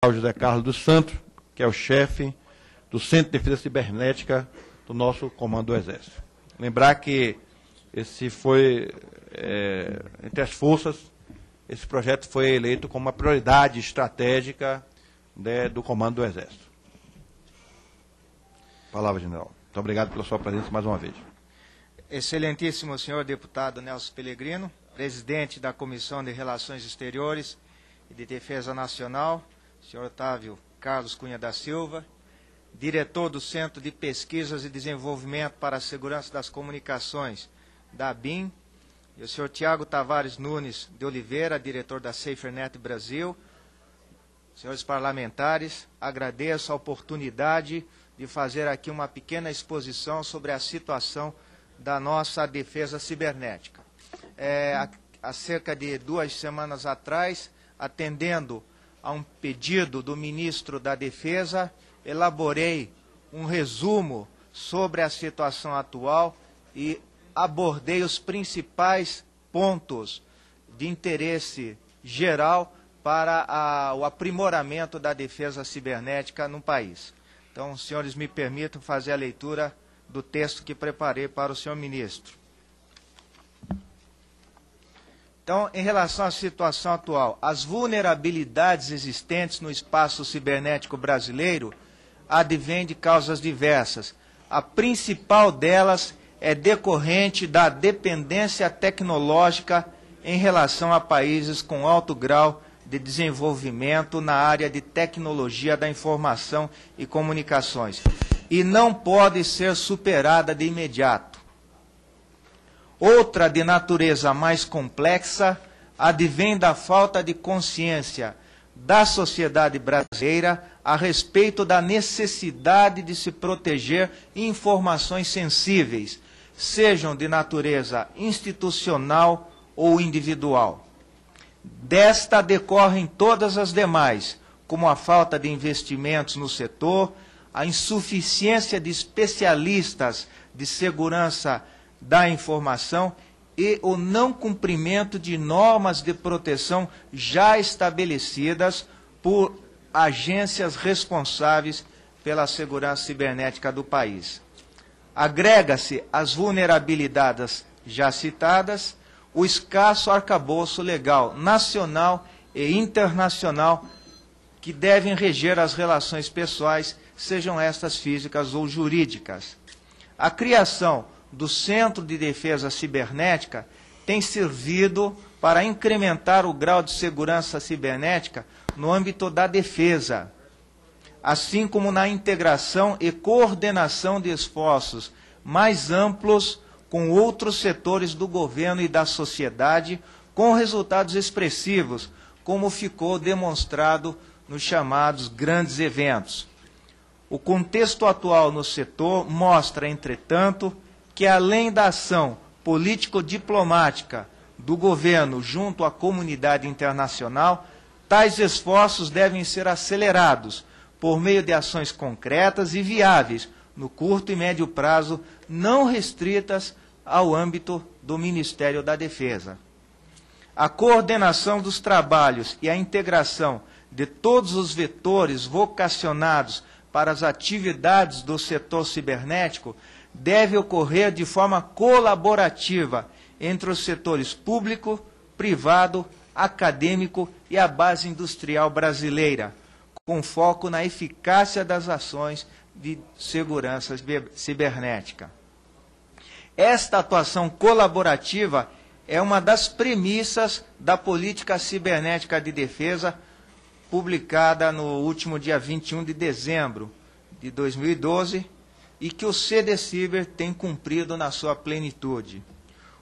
José Carlos dos Santos, que é o chefe do Centro de Defesa Cibernética do nosso Comando do Exército. Lembrar que esse foi, entre as forças, esse projeto foi eleito como uma prioridade estratégica do Comando do Exército. Palavra, general. Muito obrigado pela sua presença mais uma vez. Excelentíssimo senhor deputado Nelson Pellegrino, presidente da Comissão de Relações Exteriores e de Defesa Nacional, senhor Otávio Carlos Cunha da Silva, diretor do Centro de Pesquisas e Desenvolvimento para a Segurança das Comunicações, da ABIN, e o senhor Tiago Tavares Nunes de Oliveira, diretor da SaferNet Brasil. Senhores parlamentares, agradeço a oportunidade de fazer aqui uma pequena exposição sobre a situação da nossa defesa cibernética. Há cerca de 2 semanas atrás, atendendo a um pedido do ministro da Defesa, elaborei um resumo sobre a situação atual e abordei os principais pontos de interesse geral para o aprimoramento da defesa cibernética no país. Então, senhores, me permitam fazer a leitura do texto que preparei para o senhor ministro. Então, em relação à situação atual, as vulnerabilidades existentes no espaço cibernético brasileiro advêm de causas diversas. A principal delas é decorrente da dependência tecnológica em relação a países com alto grau de desenvolvimento na área de tecnologia da informação e comunicações, e não pode ser superada de imediato. Outra, de natureza mais complexa, advém da falta de consciência da sociedade brasileira a respeito da necessidade de se proteger informações sensíveis, sejam de natureza institucional ou individual. Desta decorrem todas as demais, como a falta de investimentos no setor, a insuficiência de especialistas de segurança da informação e o não cumprimento de normas de proteção já estabelecidas por agências responsáveis pela segurança cibernética do país. Agrega-se às vulnerabilidades já citadas o escasso arcabouço legal nacional e internacional que devem reger as relações pessoais, sejam estas físicas ou jurídicas. A criação do Centro de Defesa Cibernética tem servido para incrementar o grau de segurança cibernética no âmbito da defesa, assim como na integração e coordenação de esforços mais amplos com outros setores do governo e da sociedade, com resultados expressivos, como ficou demonstrado nos chamados grandes eventos. O contexto atual no setor mostra, entretanto, que além da ação político-diplomática do governo junto à comunidade internacional, tais esforços devem ser acelerados por meio de ações concretas e viáveis, no curto e médio prazo, não restritas ao âmbito do Ministério da Defesa. A coordenação dos trabalhos e a integração de todos os vetores vocacionados para as atividades do setor cibernético deve ocorrer de forma colaborativa entre os setores público, privado, acadêmico e a base industrial brasileira, com foco na eficácia das ações de segurança cibernética. Esta atuação colaborativa é uma das premissas da Política Cibernética de Defesa, publicada no último dia 21 de dezembro de 2012, e que o CDCiber tem cumprido na sua plenitude.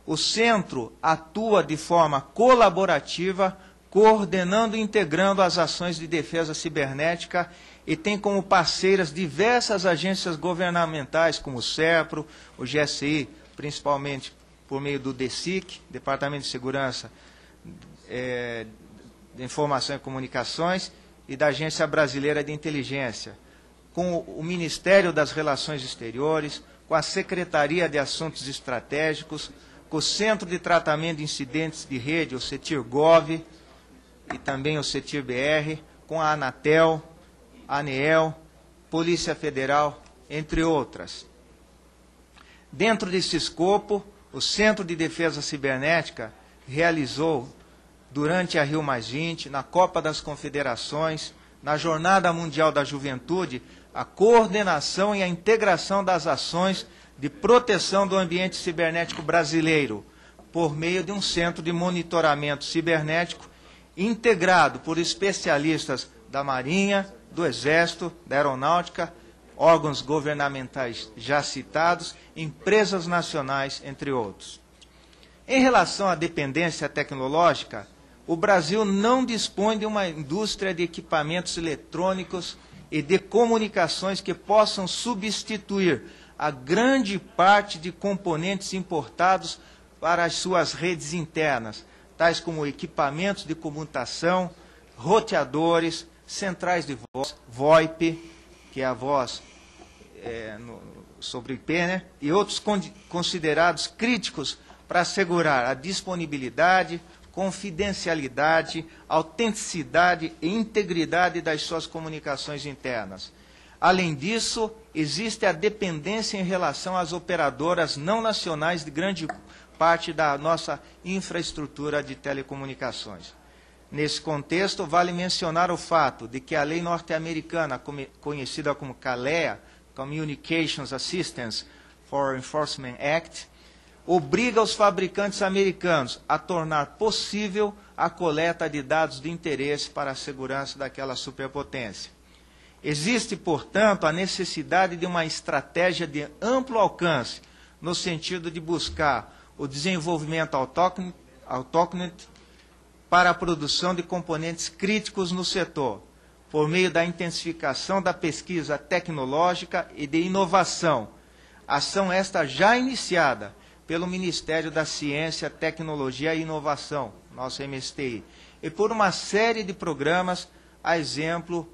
O Centro atua de forma colaborativa, coordenando e integrando as ações de defesa cibernética e tem como parceiras diversas agências governamentais, como o SERPRO, o GSI, principalmente por meio do DECIC, Departamento de Segurança de Informação e Comunicações, e da Agência Brasileira de Inteligência, com o Ministério das Relações Exteriores, com a Secretaria de Assuntos Estratégicos, com o Centro de Tratamento de Incidentes de Rede, o CETIR-GOV, e também o CETIR-BR, com a Anatel, ANEEL, Polícia Federal, entre outras. Dentro desse escopo, o Centro de Defesa Cibernética realizou, durante a Rio+20, na Copa das Confederações, na Jornada Mundial da Juventude, a coordenação e a integração das ações de proteção do ambiente cibernético brasileiro, por meio de um centro de monitoramento cibernético integrado por especialistas da Marinha, do Exército, da Aeronáutica, órgãos governamentais já citados, empresas nacionais, entre outros. Em relação à dependência tecnológica, o Brasil não dispõe de uma indústria de equipamentos eletrônicos e de comunicações que possam substituir a grande parte de componentes importados para as suas redes internas, tais como equipamentos de comutação, roteadores, centrais de voz, VoIP, que é a voz sobre IP, né? E outros considerados críticos para assegurar a disponibilidade, confidencialidade, autenticidade e integridade das suas comunicações internas. Além disso, existe a dependência em relação às operadoras não nacionais de grande parte da nossa infraestrutura de telecomunicações. Nesse contexto, vale mencionar o fato de que a lei norte-americana, conhecida como CALEA, Communications Assistance for Enforcement Act, obriga os fabricantes americanos a tornar possível a coleta de dados de interesse para a segurança daquela superpotência. Existe, portanto, a necessidade de uma estratégia de amplo alcance, no sentido de buscar o desenvolvimento autóctone para a produção de componentes críticos no setor, por meio da intensificação da pesquisa tecnológica e de inovação. Ação esta já iniciada pelo Ministério da Ciência, Tecnologia e Inovação, nosso MSTI, e por uma série de programas, a exemplo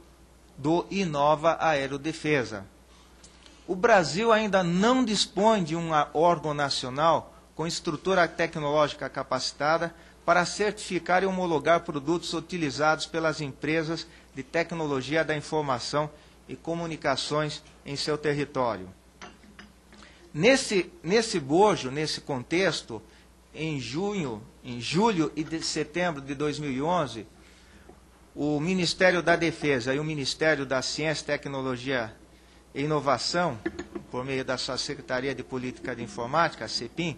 do Inova Aerodefesa. O Brasil ainda não dispõe de um órgão nacional com estrutura tecnológica capacitada para certificar e homologar produtos utilizados pelas empresas de tecnologia da informação e comunicações em seu território. Nesse bojo, nesse contexto, em julho e setembro de 2011, o Ministério da Defesa e o Ministério da Ciência, Tecnologia e Inovação, por meio da sua Secretaria de Política de Informática, a CEPIM,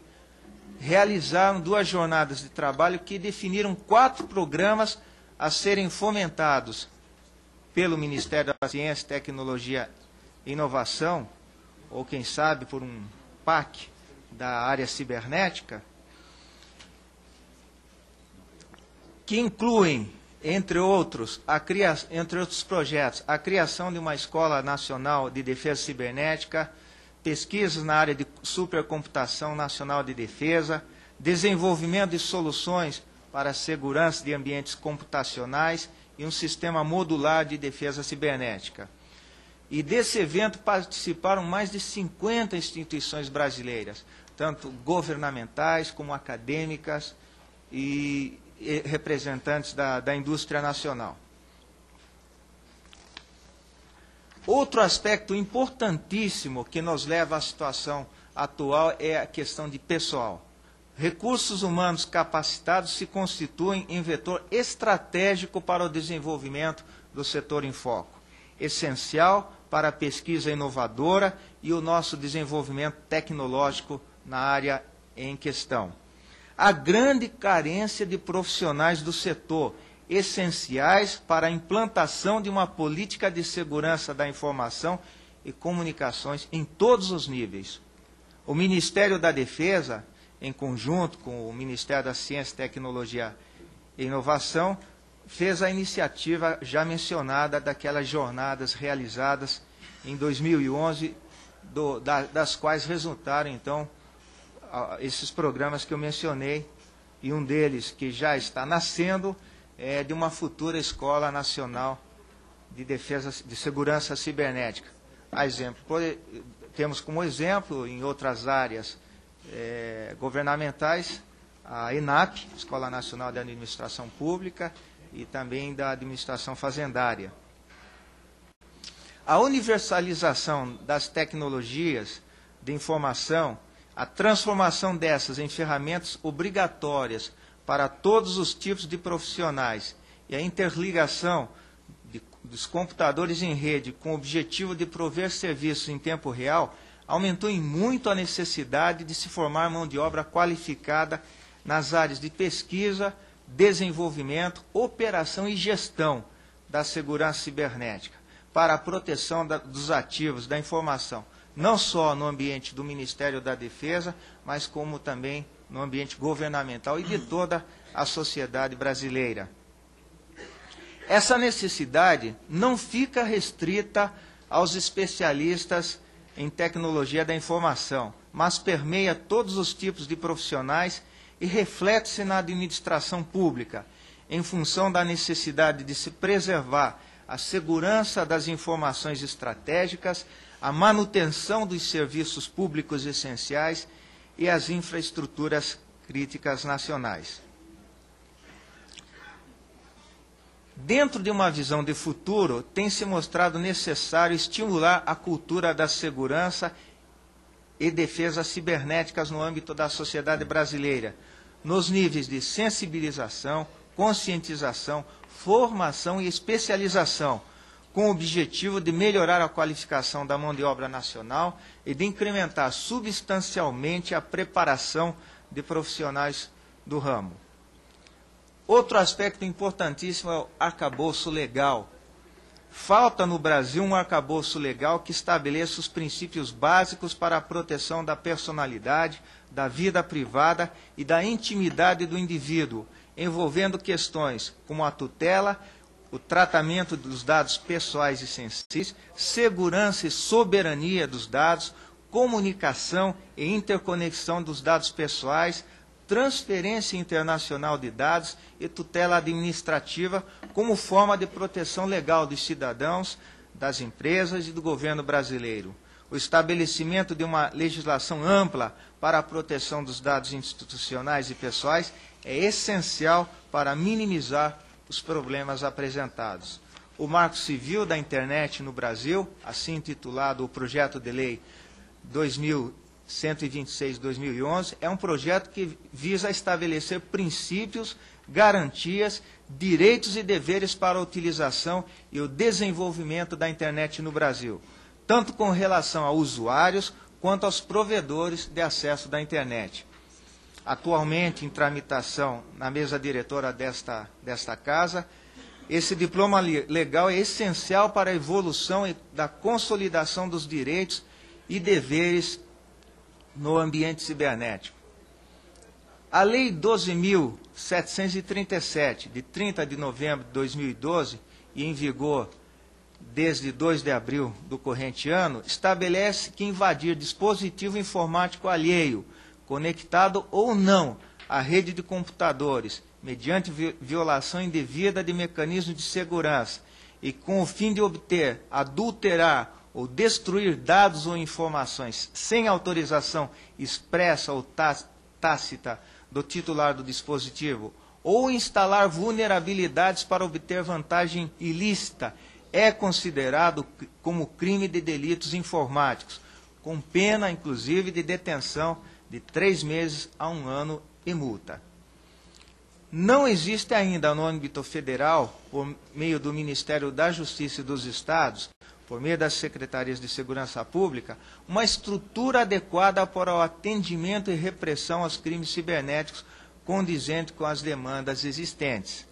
realizaram 2 jornadas de trabalho que definiram 4 programas a serem fomentados pelo Ministério da Ciência, Tecnologia e Inovação, ou quem sabe por um PAC da área cibernética, que incluem, entre outros projetos, a criação de uma Escola Nacional de Defesa Cibernética, pesquisas na área de supercomputação nacional de defesa, desenvolvimento de soluções para a segurança de ambientes computacionais e um sistema modular de defesa cibernética. E desse evento participaram mais de 50 instituições brasileiras, tanto governamentais como acadêmicas e representantes da indústria nacional. Outro aspecto importantíssimo que nos leva à situação atual é a questão de pessoal. Recursos humanos capacitados se constituem em vetor estratégico para o desenvolvimento do setor em foco, essencial para a pesquisa inovadora e o nosso desenvolvimento tecnológico na área em questão. A grande carência de profissionais do setor, essenciais para a implantação de uma política de segurança da informação e comunicações em todos os níveis. O Ministério da Defesa, em conjunto com o Ministério da Ciência, Tecnologia e Inovação, fez a iniciativa já mencionada daquelas jornadas realizadas em 2011, das quais resultaram, então, esses programas que eu mencionei, e um deles que já está nascendo é de uma futura Escola Nacional de Defesa de Segurança Cibernética. Temos como exemplo, em outras áreas governamentais, a ENAP, Escola Nacional de Administração Pública, e também da administração fazendária. A universalização das tecnologias de informação, a transformação dessas em ferramentas obrigatórias para todos os tipos de profissionais e a interligação dos computadores em rede com o objetivo de prover serviços em tempo real, aumentou em muito a necessidade de se formar mão de obra qualificada nas áreas de pesquisa, desenvolvimento, operação e gestão da segurança cibernética, para a proteção dos ativos da informação, não só no ambiente do Ministério da Defesa, mas como também no ambiente governamental e de toda a sociedade brasileira. Essa necessidade não fica restrita aos especialistas em tecnologia da informação, mas permeia todos os tipos de profissionais e reflete-se na administração pública, em função da necessidade de se preservar a segurança das informações estratégicas, a manutenção dos serviços públicos essenciais e as infraestruturas críticas nacionais. Dentro de uma visão de futuro, tem se mostrado necessário estimular a cultura da segurança e defesa cibernéticas no âmbito da sociedade brasileira, nos níveis de sensibilização, conscientização, formação e especialização, com o objetivo de melhorar a qualificação da mão de obra nacional e de incrementar substancialmente a preparação de profissionais do ramo. Outro aspecto importantíssimo é o arcabouço legal. Falta no Brasil um arcabouço legal que estabeleça os princípios básicos para a proteção da personalidade, da vida privada e da intimidade do indivíduo, envolvendo questões como a tutela, o tratamento dos dados pessoais e sensíveis, segurança e soberania dos dados, comunicação e interconexão dos dados pessoais, transferência internacional de dados e tutela administrativa como forma de proteção legal dos cidadãos, das empresas e do governo brasileiro. O estabelecimento de uma legislação ampla para a proteção dos dados institucionais e pessoais é essencial para minimizar os problemas apresentados. O Marco Civil da Internet no Brasil, assim intitulado o Projeto de Lei 2126/2011, é um projeto que visa estabelecer princípios, garantias, direitos e deveres para a utilização e o desenvolvimento da internet no Brasil, tanto com relação a usuários quanto aos provedores de acesso da internet. Atualmente em tramitação na mesa diretora desta casa, esse diploma legal é essencial para a evolução e da consolidação dos direitos e deveres no ambiente cibernético. A Lei 12.737, de 30 de novembro de 2012, e em vigor desde 2 de abril do corrente ano, estabelece que invadir dispositivo informático alheio, conectado ou não à rede de computadores, mediante violação indevida de mecanismos de segurança, e com o fim de obter, adulterar ou destruir dados ou informações sem autorização expressa ou tácita do titular do dispositivo, ou instalar vulnerabilidades para obter vantagem ilícita, é considerado como crime de delitos informáticos, com pena, inclusive, de detenção de 3 meses a 1 ano e multa. Não existe ainda no âmbito federal, por meio do Ministério da Justiça e dos Estados, por meio das Secretarias de Segurança Pública, uma estrutura adequada para o atendimento e repressão aos crimes cibernéticos condizente com as demandas existentes.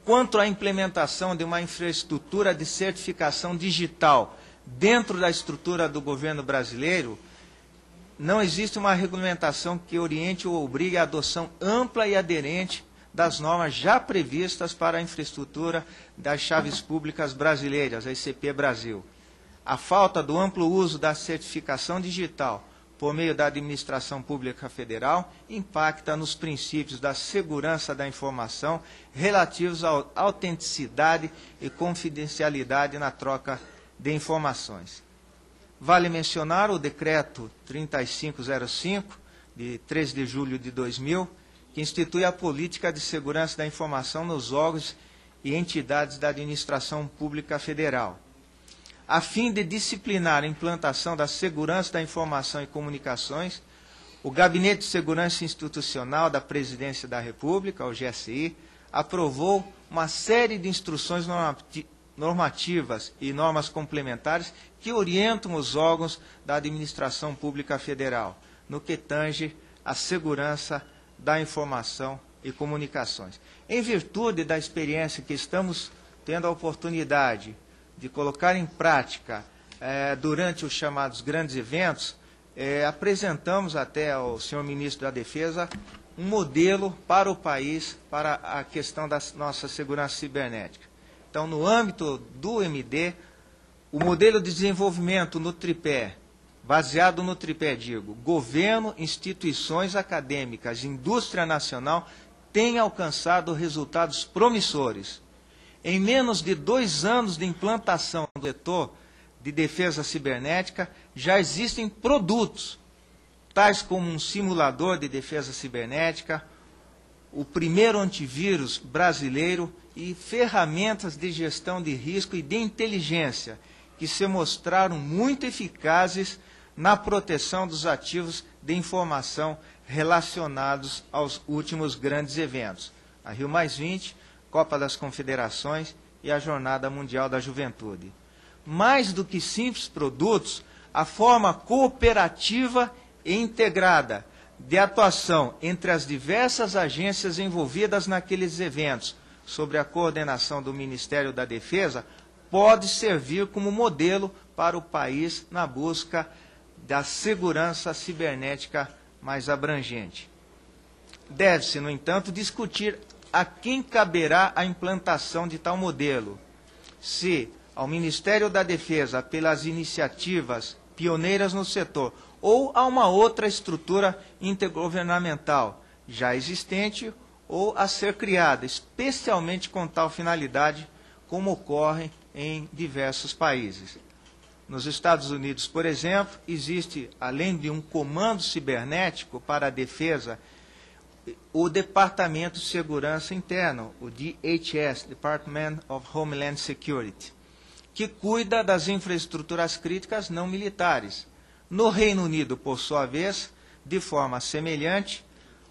Quanto à implementação de uma infraestrutura de certificação digital dentro da estrutura do governo brasileiro, não existe uma regulamentação que oriente ou obrigue a adoção ampla e aderente das normas já previstas para a infraestrutura das chaves públicas brasileiras, a ICP Brasil. A falta do amplo uso da certificação digital por meio da administração pública federal impacta nos princípios da segurança da informação relativos à autenticidade e confidencialidade na troca de informações. Vale mencionar o Decreto 3505, de 13 de julho de 2000, que institui a política de segurança da informação nos órgãos e entidades da administração pública federal. A fim de disciplinar a implantação da segurança da informação e comunicações, o Gabinete de Segurança Institucional da Presidência da República, o GSI, aprovou uma série de instruções normativas e normas complementares que orientam os órgãos da administração pública federal, no que tange à segurança da informação e comunicações. Em virtude da experiência que estamos tendo a oportunidade de colocar em prática durante os chamados grandes eventos, apresentamos até ao senhor ministro da Defesa um modelo para o país, para a questão da nossa segurança cibernética. Então, no âmbito do MD, o modelo de desenvolvimento no tripé, baseado no tripé, governo, instituições acadêmicas, indústria nacional, tem alcançado resultados promissores. Em menos de 2 anos de implantação do setor de defesa cibernética, já existem produtos, tais como um simulador de defesa cibernética, o primeiro antivírus brasileiro e ferramentas de gestão de risco e de inteligência, que se mostraram muito eficazes na proteção dos ativos de informação relacionados aos últimos grandes eventos, a Rio+20, Copa das Confederações e a Jornada Mundial da Juventude. Mais do que simples produtos, a forma cooperativa e integrada de atuação entre as diversas agências envolvidas naqueles eventos, sob a coordenação do Ministério da Defesa, pode servir como modelo para o país na busca da segurança cibernética mais abrangente. Deve-se, no entanto, discutir a quem caberá a implantação de tal modelo, se ao Ministério da Defesa pelas iniciativas pioneiras no setor ou a uma outra estrutura intergovernamental já existente ou a ser criada, especialmente com tal finalidade, como ocorre em diversos países. Nos Estados Unidos, por exemplo, existe, além de um comando cibernético para a defesa, o Departamento de Segurança Interna, o DHS, Department of Homeland Security, que cuida das infraestruturas críticas não militares. No Reino Unido, por sua vez, de forma semelhante,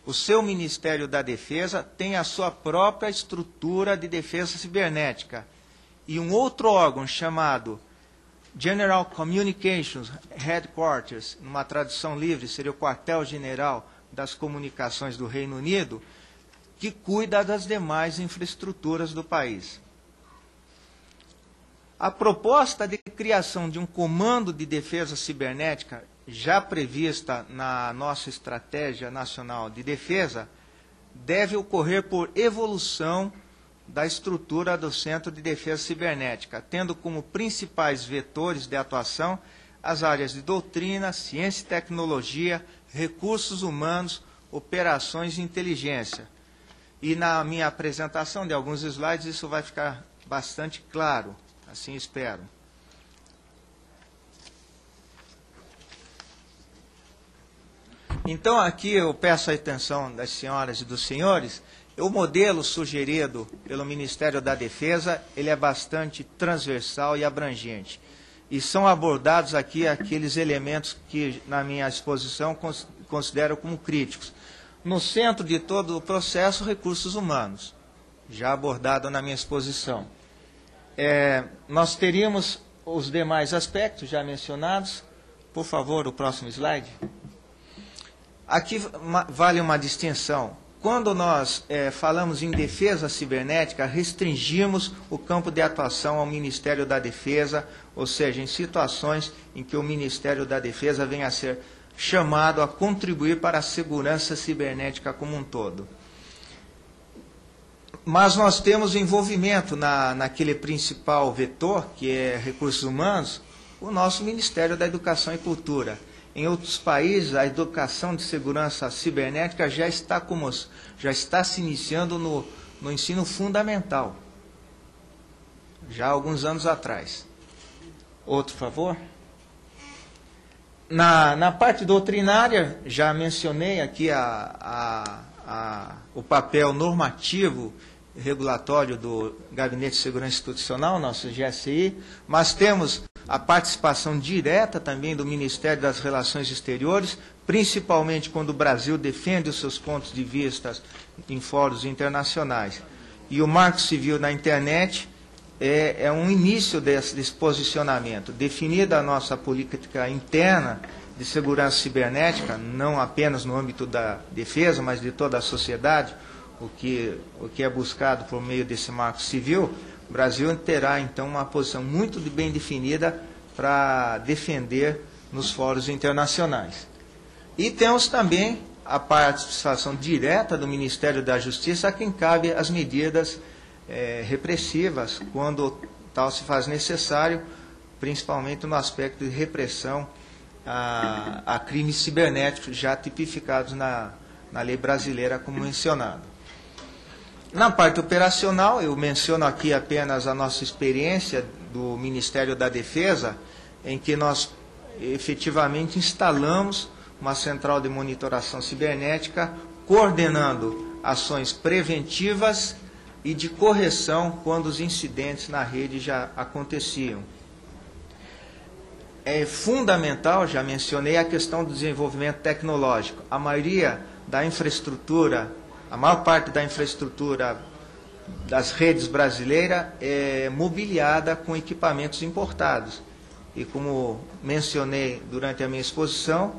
o seu Ministério da Defesa tem a sua própria estrutura de defesa cibernética e um outro órgão chamado General Communications Headquarters, numa tradução livre, seria o quartel-general das comunicações do Reino Unido, que cuida das demais infraestruturas do país. A proposta de criação de um comando de defesa cibernética, já prevista na nossa Estratégia Nacional de Defesa, deve ocorrer por evolução da estrutura do Centro de Defesa Cibernética, tendo como principais vetores de atuação as áreas de doutrina, ciência e tecnologia, recursos humanos, operações e inteligência. E na minha apresentação de alguns slides isso vai ficar bastante claro, assim espero. Então aqui eu peço a atenção das senhoras e dos senhores. O modelo sugerido pelo Ministério da Defesa, ele é bastante transversal e abrangente. E são abordados aqui aqueles elementos que, na minha exposição, considero como críticos. No centro de todo o processo, recursos humanos, já abordado na minha exposição. Nós teríamos os demais aspectos já mencionados. Por favor, o próximo slide. Aqui vale uma distinção. Quando nós falamos em defesa cibernética, restringimos o campo de atuação ao Ministério da Defesa, ou seja, em situações em que o Ministério da Defesa venha a ser chamado a contribuir para a segurança cibernética como um todo. Mas nós temos envolvimento naquele principal vetor, que é recursos humanos, o nosso Ministério da Educação e Cultura. Em outros países, a educação de segurança cibernética já está se iniciando no ensino fundamental, já há alguns anos atrás. Outro, por favor. Na parte doutrinária, já mencionei aqui a o papel normativo regulatório do Gabinete de Segurança Institucional, nosso GSI, mas temos a participação direta também do Ministério das Relações Exteriores, principalmente quando o Brasil defende os seus pontos de vista em fóruns internacionais. E o Marco Civil na Internet é um início desse posicionamento. Definida a nossa política interna de segurança cibernética, não apenas no âmbito da defesa, mas de toda a sociedade, o que é buscado por meio desse Marco Civil, o Brasil terá, então, uma posição muito bem definida para defender nos fóruns internacionais. E temos também a participação direta do Ministério da Justiça, a quem cabe as medidas repressivas, quando tal se faz necessário, principalmente no aspecto de repressão a crimes cibernéticos já tipificados na lei brasileira, como mencionado. Na parte operacional, eu menciono aqui apenas a nossa experiência do Ministério da Defesa, em que nós efetivamente instalamos uma central de monitoração cibernética, coordenando ações preventivas e de correção quando os incidentes na rede já aconteciam. É fundamental, já mencionei, a questão do desenvolvimento tecnológico. A maioria da infraestrutura, a maior parte da infraestrutura das redes brasileiras é mobiliada com equipamentos importados. E como mencionei durante a minha exposição,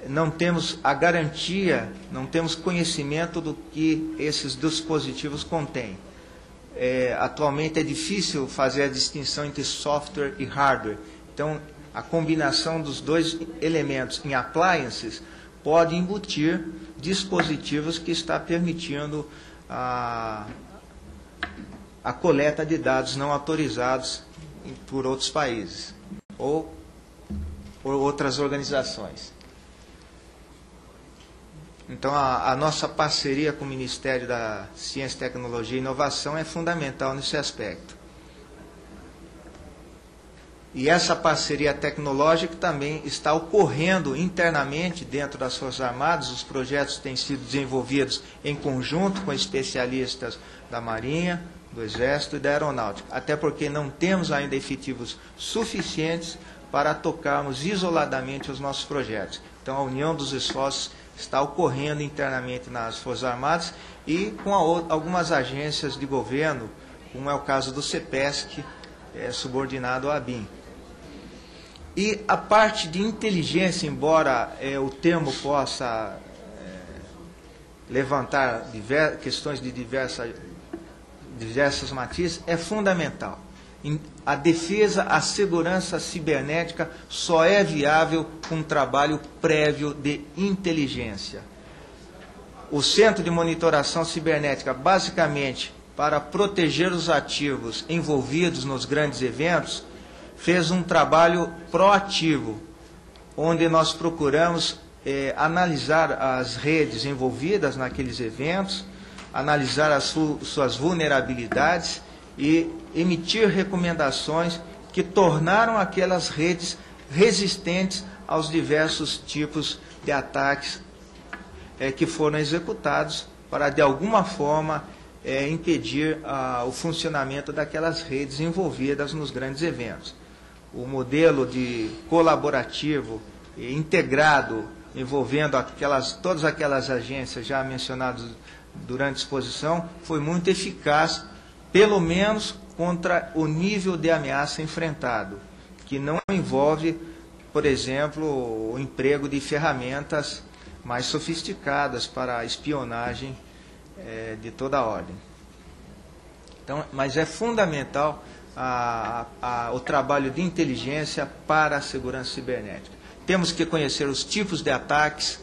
não temos a garantia, não temos conhecimento do que esses dispositivos contêm. Atualmente é difícil fazer a distinção entre software e hardware. Então, a combinação dos dois elementos em appliances pode embutir dispositivos que está permitindo a coleta de dados não autorizados por outros países ou por outras organizações. Então, a nossa parceria com o Ministério da Ciência, Tecnologia e Inovação é fundamental nesse aspecto. E essa parceria tecnológica também está ocorrendo internamente dentro das Forças Armadas. Os projetos têm sido desenvolvidos em conjunto com especialistas da Marinha, do Exército e da Aeronáutica, até porque não temos ainda efetivos suficientes para tocarmos isoladamente os nossos projetos. Então, a união dos esforços está ocorrendo internamente nas Forças Armadas e com algumas agências de governo, como é o caso do CEPESC, subordinado ao ABIN. E a parte de inteligência, embora o termo possa levantar questões de diversas matizes, é fundamental. A defesa, a segurança cibernética só é viável com um trabalho prévio de inteligência. O Centro de Monitoração Cibernética, basicamente, para proteger os ativos envolvidos nos grandes eventos, fez um trabalho proativo, onde nós procuramos analisar as redes envolvidas naqueles eventos, analisar as suas vulnerabilidades e emitir recomendações que tornaram aquelas redes resistentes aos diversos tipos de ataques que foram executados para, de alguma forma, impedir o funcionamento daquelas redes envolvidas nos grandes eventos. O modelo de colaborativo e integrado, envolvendo todas aquelas agências já mencionadas durante a exposição, foi muito eficaz, pelo menos contra o nível de ameaça enfrentado, que não envolve, por exemplo, o emprego de ferramentas mais sofisticadas para a espionagem de toda a ordem. Então, mas é fundamental o trabalho de inteligência para a segurança cibernética. Temos que conhecer os tipos de ataques,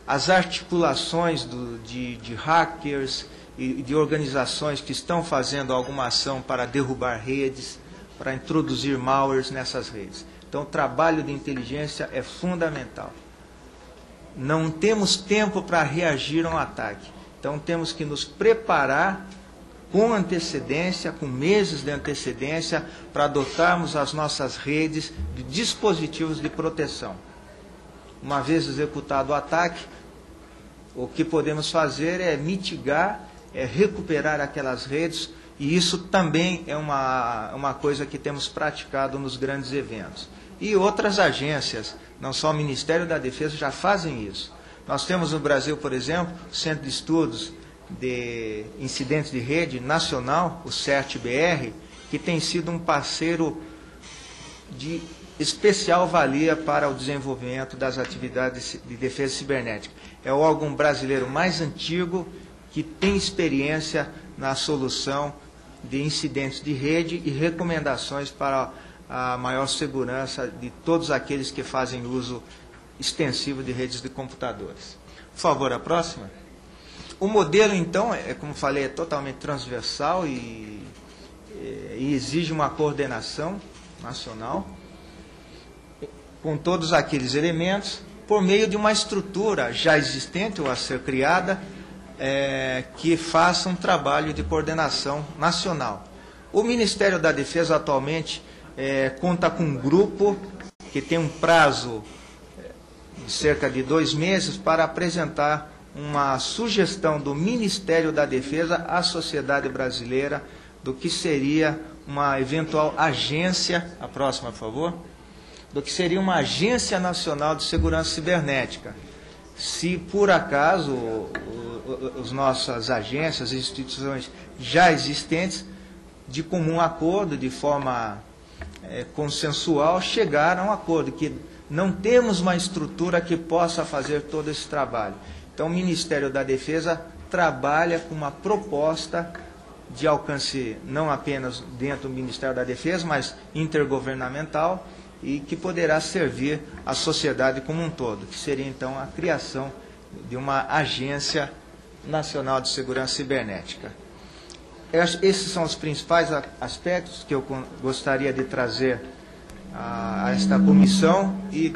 as articulações de hackers e de organizações que estão fazendo alguma ação para derrubar redes, para introduzir malwares nessas redes. Então, o trabalho de inteligência é fundamental. Não temos tempo para reagir a um ataque. Então, temos que nos preparar com antecedência, com meses de antecedência, para adotarmos as nossas redes de dispositivos de proteção. Uma vez executado o ataque, o que podemos fazer é mitigar, é recuperar aquelas redes, e isso também é uma coisa que temos praticado nos grandes eventos. E outras agências, não só o Ministério da Defesa, já fazem isso. Nós temos no Brasil, por exemplo, o Centro de Estudos de Incidentes de Rede Nacional, o CERT-BR, que tem sido um parceiro de especial valia para o desenvolvimento das atividades de defesa cibernética. É o órgão brasileiro mais antigo que tem experiência na solução de incidentes de rede e recomendações para a maior segurança de todos aqueles que fazem uso extensivo de redes de computadores. Por favor, a próxima. O modelo, então, como falei, é totalmente transversal e exige uma coordenação nacional com todos aqueles elementos, por meio de uma estrutura já existente ou a ser criada, que faça um trabalho de coordenação nacional. O Ministério da Defesa atualmente conta com um grupo que tem um prazo de cerca de 2 meses para apresentar uma sugestão do Ministério da Defesa à sociedade brasileira do que seria uma eventual agência, a próxima, por favor, do que seria uma Agência Nacional de Segurança Cibernética. Se por acaso as nossas agências e instituições já existentes, de comum acordo, de forma consensual, chegaram a um acordo que não temos uma estrutura que possa fazer todo esse trabalho. Então, o Ministério da Defesa trabalha com uma proposta de alcance não apenas dentro do Ministério da Defesa, mas intergovernamental, e que poderá servir à sociedade como um todo, que seria então a criação de uma Agência Nacional de Segurança Cibernética. Esses são os principais aspectos que eu gostaria de trazer a esta comissão, e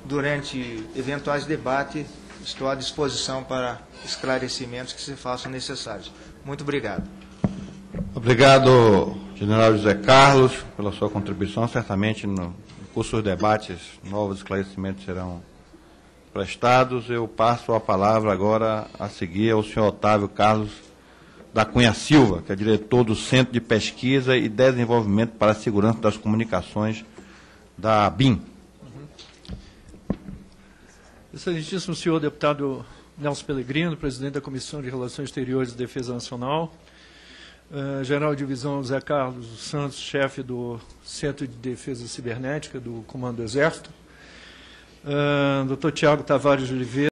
durante eventuais debates estou à disposição para esclarecimentos que se façam necessários. Muito obrigado. Obrigado, General José Carlos, pela sua contribuição. Certamente, no curso dos debates, novos esclarecimentos serão prestados. Eu passo a palavra agora a seguir ao senhor Otávio Carlos da Cunha Silva, que é diretor do Centro de Pesquisa e Desenvolvimento para a Segurança das Comunicações da BIM. Excelentíssimo senhor deputado Nelson Pellegrino, presidente da Comissão de Relações Exteriores e Defesa Nacional, General de Divisão José Carlos Santos, chefe do Centro de Defesa Cibernética do Comando do Exército, Dr. Tiago Tavares de Oliveira,